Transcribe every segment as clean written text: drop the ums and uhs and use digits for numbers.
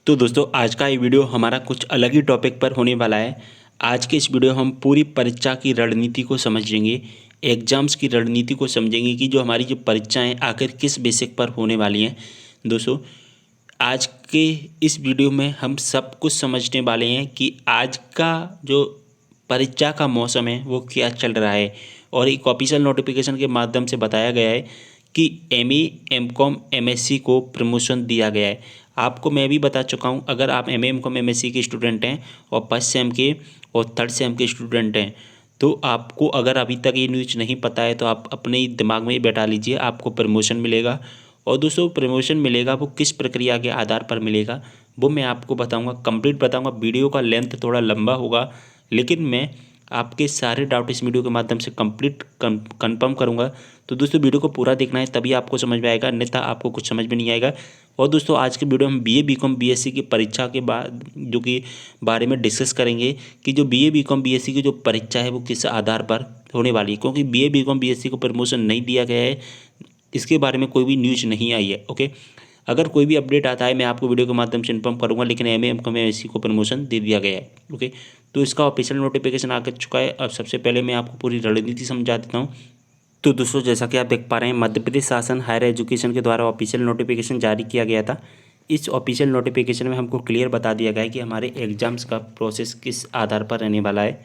तो दोस्तों आज का ये वीडियो हमारा कुछ अलग ही टॉपिक पर होने वाला है। आज के इस वीडियो हम पूरी परीक्षा की रणनीति को समझेंगे, एग्जाम्स की रणनीति को समझेंगे कि जो हमारी जो परीक्षाएं आखिर किस बेसिक पर होने वाली हैं। दोस्तों आज के इस वीडियो में हम सब कुछ समझने वाले हैं कि आज का जो परीक्षा का मौसम है वो क्या चल रहा है, और एक ऑफिशियल नोटिफिकेशन के माध्यम से बताया गया है कि एमए, एमकॉम, एमएससी को प्रमोशन दिया गया है। आपको मैं भी बता चुका हूँ, अगर आप एमए, एमकॉम, एमएससी के स्टूडेंट हैं और फर्स्ट सेम के और थर्ड सेम के स्टूडेंट हैं, तो आपको अगर अभी तक ये न्यूज़ नहीं पता है तो आप अपने दिमाग में ही बैठा लीजिए, आपको प्रमोशन मिलेगा। और दोस्तों प्रमोशन मिलेगा वो किस प्रक्रिया के आधार पर मिलेगा वो मैं आपको बताऊंगा, कंप्लीट बताऊंगा। वीडियो का लेंथ थोड़ा लंबा होगा, लेकिन मैं आपके सारे डाउट इस वीडियो के माध्यम से कंप्लीट कंफर्म करूंगा। तो दोस्तों वीडियो को पूरा देखना है, तभी आपको समझ में आएगा, अन्यथा आपको कुछ समझ में नहीं आएगा। और दोस्तों आज के वीडियो में बीए, बीकॉम, बीएससी की परीक्षा के बाद जो कि बारे में डिस्कस करेंगे कि जो बीए, बीकॉम, बीएससी की जो परीक्षा है वो किस आधार पर होने वाली है, क्योंकि बीए, बीकॉम, बीएससी को प्रमोशन नहीं दिया गया है, इसके बारे में कोई भी न्यूज़ नहीं आई है। ओके, अगर कोई भी अपडेट आता है मैं आपको वीडियो के माध्यम से इन्फॉर्म करूंगा, लेकिन एमए, एमकॉम, एमएससी को प्रमोशन दे दिया गया है। ओके, तो इसका ऑफिशियल नोटिफिकेशन आ चुका है। अब सबसे पहले मैं आपको पूरी रणनीति समझा देता हूँ। तो दोस्तों जैसा कि आप देख पा रहे हैं, मध्य प्रदेश शासन हायर एजुकेशन के द्वारा ऑफिशियल नोटिफिकेशन जारी किया गया था। इस ऑफिशियल नोटिफिकेशन में हमको क्लियर बता दिया गया है कि हमारे एग्जाम्स का प्रोसेस किस आधार पर रहने वाला है,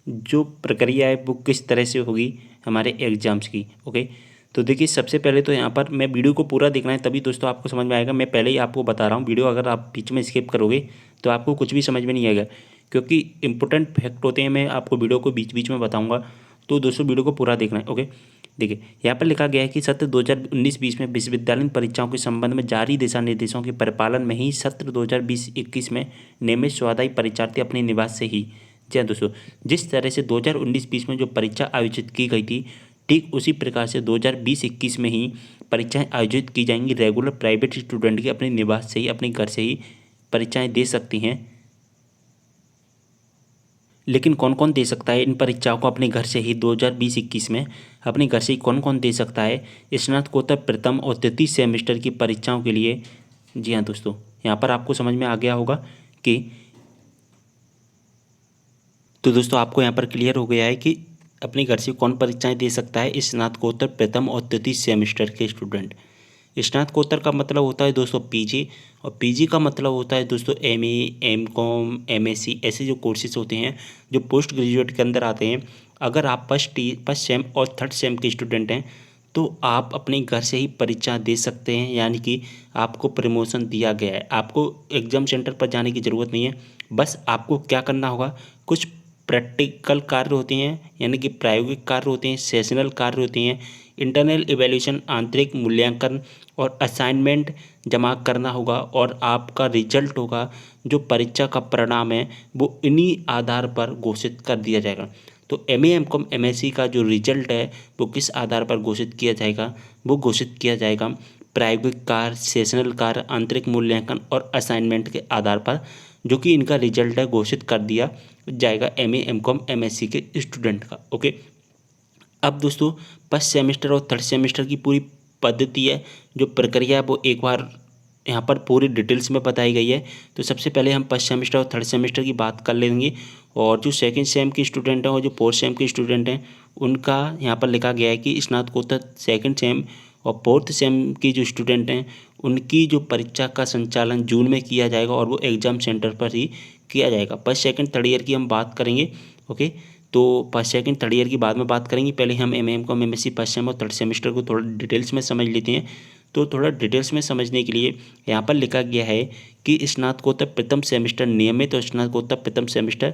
जो प्रक्रिया है वो किस तरह से होगी हमारे एग्जाम्स की। ओके, तो देखिए सबसे पहले तो यहाँ पर मैं वीडियो को पूरा देखना है, तभी दोस्तों आपको समझ में आएगा। मैं पहले ही आपको बता रहा हूँ, वीडियो अगर आप बीच में स्किप करोगे तो आपको कुछ भी समझ में नहीं आएगा, क्योंकि इंपॉर्टेंट फैक्ट होते हैं, मैं आपको वीडियो को बीच बीच में बताऊँगा। तो दोस्तों वीडियो को पूरा देखना है। ओके, देखिए यहाँ पर लिखा गया है कि सत्र 2019-20 में विश्वविद्यालय परीक्षाओं के संबंध में जारी दिशा निर्देशों के परिपालन में ही सत्र 2020-21 में नियमित स्वाध्यायी परीक्षार्थी अपने निवास से ही, जी हाँ दोस्तों, जिस तरह से 2019-20 में जो परीक्षा आयोजित की गई थी, ठीक उसी प्रकार से 2020-21 में ही परीक्षाएं आयोजित की जाएंगी। रेगुलर प्राइवेट स्टूडेंट के अपने निवास से ही, अपने घर से ही परीक्षाएं दे सकती हैं। लेकिन कौन कौन दे सकता है इन परीक्षाओं को अपने घर से ही? 2020-21 में अपने घर से ही कौन कौन दे सकता है? स्नातकोत्तर प्रथम और तृतीय सेमेस्टर की परीक्षाओं के लिए। जी हाँ दोस्तों, यहाँ पर आपको समझ में आ गया होगा कि, तो दोस्तों आपको यहाँ पर क्लियर हो गया है कि अपने घर से कौन परीक्षाएं दे सकता है? स्नातकोत्तर प्रथम और तृतीय सेमेस्टर के स्टूडेंट। स्नातकोत्तर का मतलब होता है दोस्तों पीजी, और पीजी का मतलब होता है दोस्तों एमए, एमकॉम, एमएससी, ऐसे जो कोर्सेज होते हैं जो पोस्ट ग्रेजुएट के अंदर आते हैं। अगर आप फर्स्ट सेम और थर्ड सेम के स्टूडेंट हैं तो आप अपने घर से ही परीक्षा दे सकते हैं, यानी कि आपको प्रमोशन दिया गया है। आपको एग्ज़ाम सेंटर पर जाने की ज़रूरत नहीं है, बस आपको क्या करना होगा, कुछ प्रैक्टिकल कार्य होते हैं, यानी कि प्रायोगिक कार्य होते हैं, सेशनल कार्य होते हैं, इंटरनल इवैल्यूएशन, आंतरिक मूल्यांकन और असाइनमेंट जमा करना होगा, और आपका रिजल्ट होगा, जो परीक्षा का परिणाम है वो इन्हीं आधार पर घोषित कर दिया जाएगा। तो एमए, एमकॉम, एमएससी का जो रिजल्ट है वो किस आधार पर घोषित किया जाएगा? वो घोषित किया जाएगा प्रायोगिक कार्य, सेशनल कार्य, आंतरिक मूल्यांकन और असाइनमेंट के आधार पर, जो कि इनका रिजल्ट है घोषित कर दिया जाएगा एमए, एमकॉम, एमएससी के स्टूडेंट का। ओके, अब दोस्तों फर्स्ट सेमेस्टर और थर्ड सेमेस्टर की पूरी पद्धति है, जो प्रक्रिया है वो एक बार यहाँ पर पूरी डिटेल्स में बताई गई है। तो सबसे पहले हम फर्स्ट सेमेस्टर और थर्ड सेमेस्टर की बात कर लेंगे, और जो सेकंड सेम के स्टूडेंट हैं और जो फोर्थ सेम के स्टूडेंट हैं उनका यहाँ पर लिखा गया है कि स्नातकोत्तर सेकंड सेम और फोर्थ सेम की जो स्टूडेंट हैं उनकी जो परीक्षा का संचालन जून में किया जाएगा, और वो एग्ज़ाम सेंटर पर ही किया जाएगा। फर्स्ट सेकंड थर्ड ईयर की हम बात करेंगे। ओके, तो फर्स्ट सेकंड थर्ड ईयर की बाद में बात करेंगे, पहले हम M M com, MSc first sem और थर्ड सेमेस्टर को थोड़ा डिटेल्स में समझ लेते हैं। तो थोड़ा डिटेल्स में समझने के लिए यहाँ पर लिखा गया है कि स्नातकोत्तर प्रथम सेमेस्टर नियमित और स्नातकोत्तर प्रथम सेमेस्टर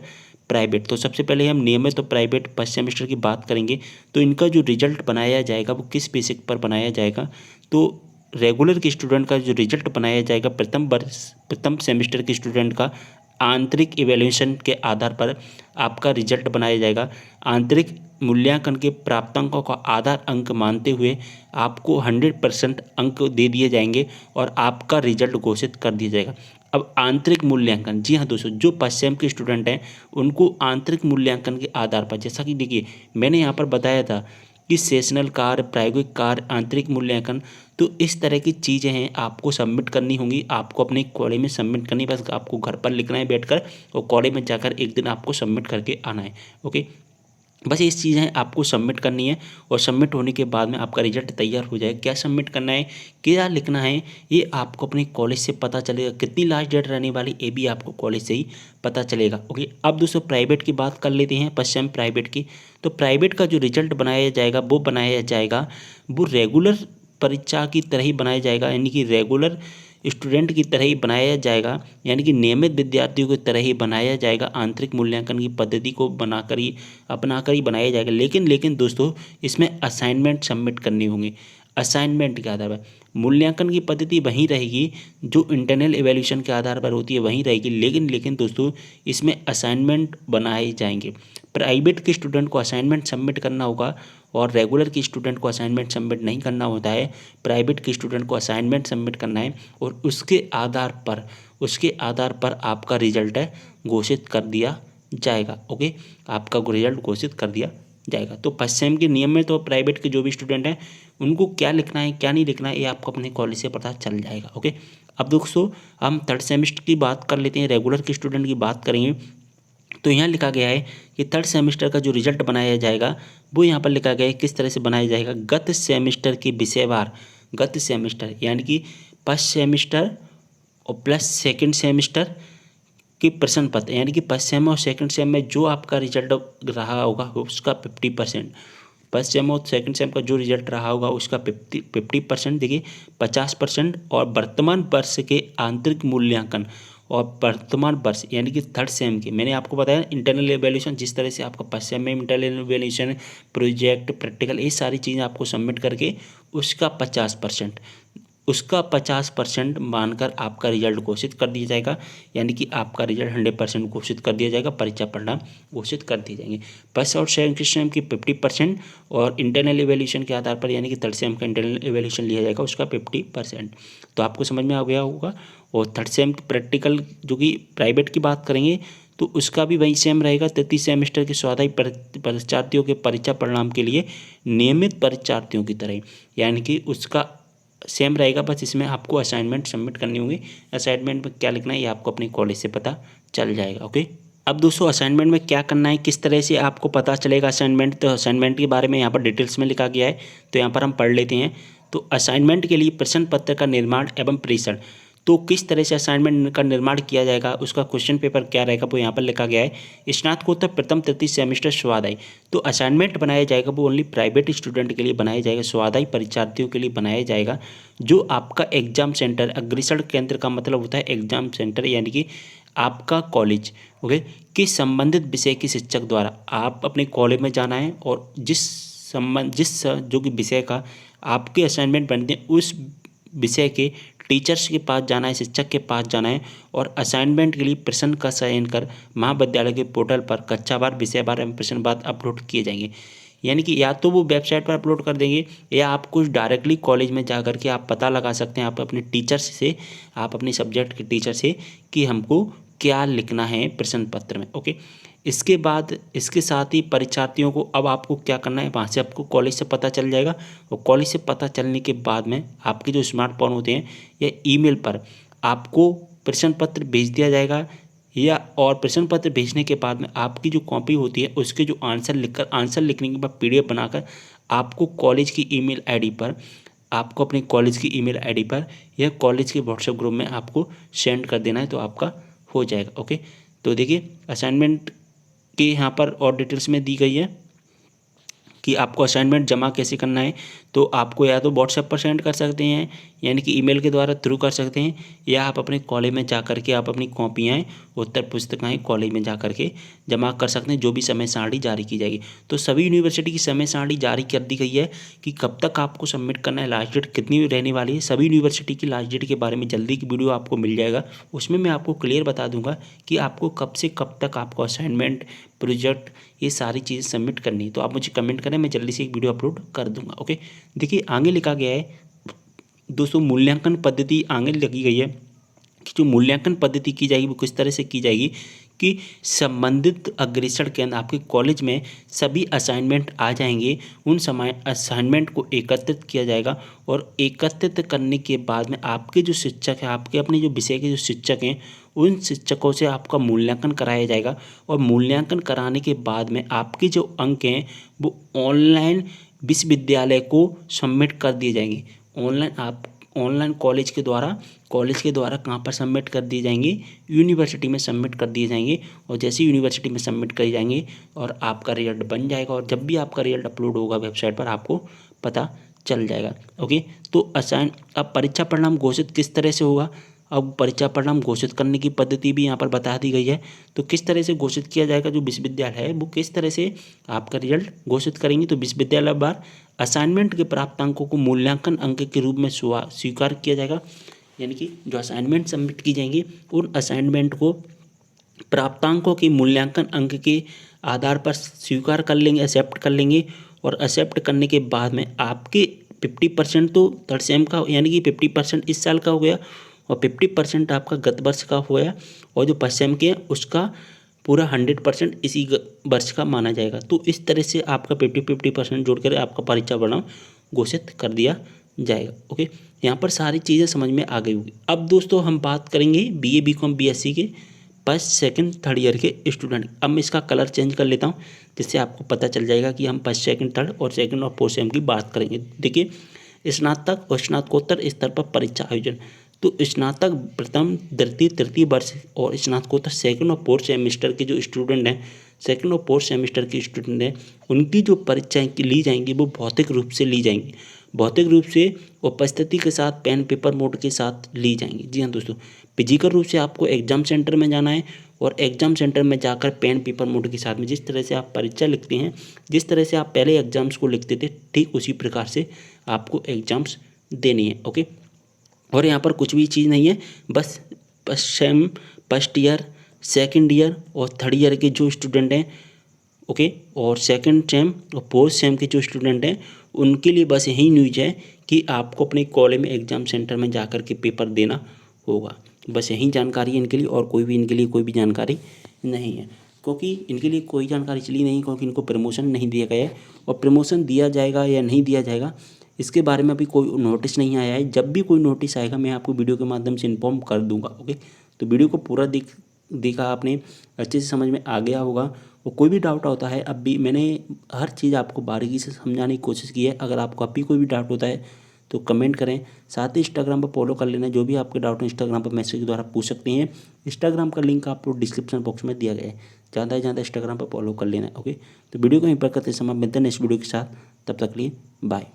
प्राइवेट। तो सबसे पहले हम नियमित और प्राइवेट फर्स्ट सेमेस्टर की बात करेंगे। तो इनका जो रिजल्ट बनाया जाएगा वो किस बेसिक पर बनाया जाएगा? तो रेगुलर के स्टूडेंट का जो रिजल्ट बनाया जाएगा प्रथम सेमेस्टर के स्टूडेंट का आंतरिक इवैल्यूएशन के आधार पर आपका रिजल्ट बनाया जाएगा। आंतरिक मूल्यांकन के प्राप्तांकों का आधार अंक मानते हुए आपको 100% अंक दे दिए जाएंगे और आपका रिजल्ट घोषित कर दिया जाएगा। अब आंतरिक मूल्यांकन, जी हाँ दोस्तों, जो फर्स्ट सेम के स्टूडेंट हैं उनको आंतरिक मूल्यांकन के आधार पर, जैसा कि देखिए मैंने यहाँ पर बताया था कि सेशनल कार्य, प्रायोगिक कार्य, आंतरिक मूल्यांकन, तो इस तरह की चीज़ें हैं आपको सबमिट करनी होंगी, आपको अपने कॉलेज में सबमिट करनी, बस आपको घर पर लिखना है बैठकर और कॉलेज में जाकर एक दिन आपको सबमिट करके आना है। ओके, बस ये चीज़ें आपको सबमिट करनी है और सबमिट होने के बाद में आपका रिजल्ट तैयार हो जाए। क्या सबमिट करना है, क्या लिखना है, ये आपको अपने कॉलेज से पता चलेगा। कितनी लास्ट डेट रहने वाली ये भी आपको कॉलेज से ही पता चलेगा। ओके, अब दोस्तों प्राइवेट की बात कर लेते हैं, पश्चिम प्राइवेट की। तो प्राइवेट का जो रिजल्ट बनाया जाएगा वो रेगुलर परीक्षा की तरह ही बनाया जाएगा, यानी कि रेगुलर स्टूडेंट की तरह ही बनाया जाएगा, यानी कि नियमित विद्यार्थियों की तरह ही बनाया जाएगा। आंतरिक मूल्यांकन की पद्धति को अपनाकर ही बनाया जाएगा। लेकिन दोस्तों इसमें असाइनमेंट सबमिट करनी होंगी। असाइनमेंट के आधार पर मूल्यांकन की पद्धति वहीं रहेगी, जो इंटरनल एवेल्यूशन के आधार पर होती है वहीं रहेगी, लेकिन दोस्तों इसमें असाइनमेंट बनाए जाएंगे। प्राइवेट के स्टूडेंट को असाइनमेंट सबमिट करना होगा और रेगुलर के स्टूडेंट को असाइनमेंट सबमिट नहीं करना होता है। प्राइवेट के स्टूडेंट को असाइनमेंट सबमिट करना है और उसके आधार पर आपका रिजल्ट है घोषित कर दिया जाएगा। ओके, आपका रिजल्ट घोषित कर दिया जाएगा। तो फर्स्ट सेम के नियम में तो प्राइवेट के जो भी स्टूडेंट हैं उनको क्या लिखना है क्या नहीं लिखना है ये आपको अपने कॉलेज से पता चल जाएगा। ओके, अब दोस्तों हम थर्ड सेमेस्टर की बात कर लेते हैं, रेगुलर के स्टूडेंट की बात करेंगे। तो यहाँ लिखा गया है कि थर्ड सेमेस्टर का जो रिजल्ट बनाया जाएगा वो यहाँ पर लिखा गया है किस तरह से बनाया जाएगा। गत सेमेस्टर के विषयवार, गत सेमेस्टर यानी कि फर्स्ट सेमेस्टर और प्लस सेकंड सेमेस्टर के प्रश्न पत्र, यानी कि फर्स्ट सेम और सेकंड सेम में जो आपका रिजल्ट रहा होगा उसका 50%, फर्स्ट सेम और सेकंड सेम का जो रिजल्ट रहा होगा उसका 50% देखिए 50%, और वर्तमान वर्ष के आंतरिक मूल्यांकन और वर्तमान वर्ष यानी कि थर्ड सेम के, मैंने आपको बताया इंटरनल एवेल्यूशन, जिस तरह से आपका फर्स्ट सेम में इंटरनल एवेल्यूशन, प्रोजेक्ट, प्रैक्टिकल, ये सारी चीज़ें आपको सबमिट करके उसका 50% मानकर आपका रिजल्ट घोषित कर दिया जाएगा, यानी कि आपका रिजल्ट 100% घोषित कर दिया जाएगा, परीक्षा परिणाम घोषित कर दिए जाएंगे। फर्स्ट और सेकंड सेम की 50% और इंटरनल एवेल्यूशन के आधार पर यानी कि थर्ड सेम का इंटरनल एवेल्यूशन लिया जाएगा उसका 50%। तो आपको समझ में आ गया होगा। और थर्ड सेम प्रैक्टिकल जो कि प्राइवेट की बात करेंगे तो उसका भी वही सेम रहेगा। तृतीय सेमेस्टर के स्वाध्याय परीक्षार्थियों के परीक्षा परिणाम के लिए नियमित परीक्षार्थियों की तरह, यानी कि उसका सेम रहेगा, बस इसमें आपको असाइनमेंट सबमिट करनी होगी। असाइनमेंट में क्या लिखना है ये आपको अपने कॉलेज से पता चल जाएगा। ओके, अब दोस्तों असाइनमेंट में क्या करना है, किस तरह से आपको पता चलेगा असाइनमेंट, तो असाइनमेंट के बारे में यहाँ पर डिटेल्स में लिखा गया है, तो यहाँ पर हम पढ़ लेते हैं। तो असाइनमेंट के लिए प्रश्न पत्र का निर्माण एवं प्रेषण, तो किस तरह से असाइनमेंट का निर्माण किया जाएगा, उसका क्वेश्चन पेपर क्या रहेगा वो यहाँ पर लिखा गया है। स्नातकोत्तर प्रथम तृतीय सेमेस्टर स्वाध्याय, तो असाइनमेंट बनाया जाएगा वो ओनली प्राइवेट स्टूडेंट के लिए बनाया जाएगा, स्वाध्याय परीक्षार्थियों के लिए बनाया जाएगा। जो आपका एग्जाम सेंटर, अग्रसर केंद्र का मतलब होता है एग्जाम सेंटर, यानी कि आपका कॉलेज, ओके, कि संबंधित विषय के शिक्षक द्वारा आप अपने कॉलेज में जाना है और जिस जो कि विषय का आपके असाइनमेंट बनते हैं उस विषय के टीचर्स के पास जाना है, शिक्षक के पास जाना है और असाइनमेंट के लिए प्रश्न का चयन कर महाविद्यालय के पोर्टल पर कक्षावार, विषयवार एवं प्रश्नवार अपलोड किए जाएंगे। यानी कि या तो वो वेबसाइट पर अपलोड कर देंगे या आप कुछ डायरेक्टली कॉलेज में जा कर के आप पता लगा सकते हैं, आप अपने टीचर्स से, आप अपने सब्जेक्ट के टीचर से कि हमको क्या लिखना है प्रश्न पत्र में। ओके, इसके बाद इसके साथ ही परीक्षार्थियों को अब आपको क्या करना है, वहाँ से आपको कॉलेज से पता चल जाएगा और कॉलेज से पता चलने के बाद में आपके जो स्मार्टफोन होते हैं या ईमेल पर आपको प्रश्न पत्र भेज दिया जाएगा, या और प्रश्न पत्र भेजने के बाद में आपकी जो कॉपी होती है उसके जो आंसर लिखने के बाद PDF बनाकर आपको कॉलेज की ईमेल आईडी पर, आपको अपने कॉलेज की ईमेल आईडी पर या कॉलेज के व्हाट्सएप ग्रुप में आपको सेंड कर देना है, तो आपका हो जाएगा। ओके, तो देखिए असाइनमेंट के यहाँ पर और डिटेल्स में दी गई है कि आपको असाइनमेंट जमा कैसे करना है। तो आपको या तो व्हाट्सएप पर सेंड कर सकते हैं, यानी कि ईमेल के द्वारा थ्रू कर सकते हैं, या आप अपने कॉलेज में जा कर के आप अपनी कॉपियाँ, उत्तर पुस्तिकाएँ कॉलेज में जा कर के जमा कर सकते हैं, जो भी समय सारणी जारी की जाएगी। तो सभी यूनिवर्सिटी की समय सारणी जारी कर दी गई है कि कब तक आपको सबमिट करना है, लास्ट डेट कितनी रहने वाली है। सभी यूनिवर्सिटी की लास्ट डेट के बारे में जल्दी की वीडियो आपको मिल जाएगा, उसमें मैं आपको क्लियर बता दूंगा कि आपको कब से कब तक आपको असाइनमेंट, प्रोजेक्ट, ये सारी चीज़ें सबमिट करनी है। तो आप मुझे कमेंट करें, मैं जल्दी से एक वीडियो अपलोड कर दूंगा। ओके, देखिए आगे लिखा गया है दोस्तों मूल्यांकन पद्धति आगे लिखी गई है कि जो मूल्यांकन पद्धति की जाएगी वो किस तरह से की जाएगी कि संबंधित अग्रेसर केंद्र आपके कॉलेज में सभी असाइनमेंट आ जाएंगे। उन समय असाइनमेंट को एकत्रित किया जाएगा और एकत्रित करने के बाद में आपके जो शिक्षक हैं, आपके अपने जो विषय के जो शिक्षक हैं, उन शिक्षकों से आपका मूल्यांकन कराया जाएगा। और मूल्यांकन कराने के बाद में आपके जो अंक हैं वो ऑनलाइन विश्वविद्यालय को सबमिट कर दिए जाएंगे। ऑनलाइन कॉलेज के द्वारा कहाँ पर सबमिट कर दिए जाएंगे, यूनिवर्सिटी में सबमिट कर दिए जाएंगे। और जैसे यूनिवर्सिटी में सबमिट कर जाएंगे और आपका रिजल्ट बन जाएगा, और जब भी आपका रिजल्ट अपलोड होगा वेबसाइट पर आपको पता चल जाएगा। ओके, तो अब परीक्षा परिणाम घोषित किस तरह से होगा। अब परीक्षा परिणाम घोषित करने की पद्धति भी यहाँ पर बता दी गई है। तो किस तरह से घोषित किया जाएगा, जो विश्वविद्यालय है वो किस तरह से आपका रिजल्ट घोषित करेंगे। तो विश्वविद्यालय बार असाइनमेंट के प्राप्त अंकों को मूल्यांकन अंक के रूप में स्वीकार किया जाएगा। यानी कि जो असाइनमेंट सबमिट की जाएंगी उन असाइनमेंट को प्राप्तांकों के मूल्यांकन अंक के आधार पर स्वीकार कर लेंगे, एक्सेप्ट कर लेंगे। और एक्सेप्ट करने के बाद में आपके 50% तो थर्ड सेम का, यानी कि 50% इस साल का हो गया और 50% आपका गत वर्ष का हो गया, और जो फर्स्ट सेम के हैं उसका पूरा 100% इसी वर्ष का माना जाएगा। तो इस तरह से आपका 50% जोड़ कर आपका परीक्षा परिणाम घोषित कर दिया जाएगा। ओके, यहाँ पर सारी चीज़ें समझ में आ गई होगी। अब दोस्तों हम बात करेंगे BA BCom BSc के फर्स्ट सेकंड थर्ड ईयर के स्टूडेंट। अब मैं इसका कलर चेंज कर लेता हूँ जिससे आपको पता चल जाएगा कि हम फर्स्ट सेकंड थर्ड और सेकंड और फोर्थ सेम की बात करेंगे। देखिए, स्नातक और स्नातकोत्तर स्तर पर परीक्षा आयोजन। तो स्नातक प्रथम द्वितीय तृतीय वर्ष और स्नातकोत्तर सेकंड और फोर्थ सेमेस्टर के जो स्टूडेंट हैं, सेकंड और फोर्थ सेमेस्टर के स्टूडेंट हैं, उनकी जो परीक्षाएँ की ली जाएंगी वो भौतिक रूप से ली जाएंगी। भौतिक रूप से उपस्थिति के साथ पेन पेपर मोड के साथ ली जाएंगी। जी हाँ दोस्तों, फिजिकल रूप से आपको एग्जाम सेंटर में जाना है और एग्जाम सेंटर में जाकर पेन पेपर मोड के साथ में जिस तरह से आप परीक्षा लिखते हैं, जिस तरह से आप पहले एग्जाम्स को लिखते थे, ठीक उसी प्रकार से आपको एग्जाम्स देनी है। ओके, और यहाँ पर कुछ भी चीज़ नहीं है, बस फर्स्ट ईयर सेकेंड ईयर और थर्ड ईयर के जो स्टूडेंट हैं, ओके, और सेकंड सेम और फोर्थ सेम के जो स्टूडेंट हैं उनके लिए बस यही न्यूज है कि आपको अपने कॉलेज में एग्जाम सेंटर में जाकर के पेपर देना होगा। बस यही जानकारी है इनके लिए, और कोई भी इनके लिए कोई भी जानकारी नहीं है, क्योंकि इनके लिए कोई जानकारी चली नहीं, क्योंकि इनको प्रमोशन नहीं दिया गया है। और प्रमोशन दिया जाएगा या नहीं दिया जाएगा इसके बारे में अभी कोई नोटिस नहीं आया है। जब भी कोई नोटिस आएगा मैं आपको वीडियो के माध्यम से इन्फॉर्म कर दूंगा। ओके, तो वीडियो को पूरा देखा आपने, अच्छे से समझ में आ गया होगा। और कोई भी डाउट होता है, अब भी मैंने हर चीज़ आपको बारीकी से समझाने की कोशिश की है। अगर आपको अभी कोई भी डाउट होता है तो कमेंट करें, साथ ही इंस्टाग्राम पर फॉलो कर लेना। जो भी आपके डाउट है इंस्टाग्राम पर मैसेज के द्वारा पूछ सकते हैं। इंस्टाग्राम का लिंक आपको डिस्क्रिप्शन बॉक्स में दिया गया है, ज़्यादा से ज़्यादा इंस्टाग्राम पर फॉलो कर लेना। ओके, तो वीडियो को यहीं पर करते समय मिलते हैं नेक्स्ट वीडियो के साथ, तब तक के लिए बाय।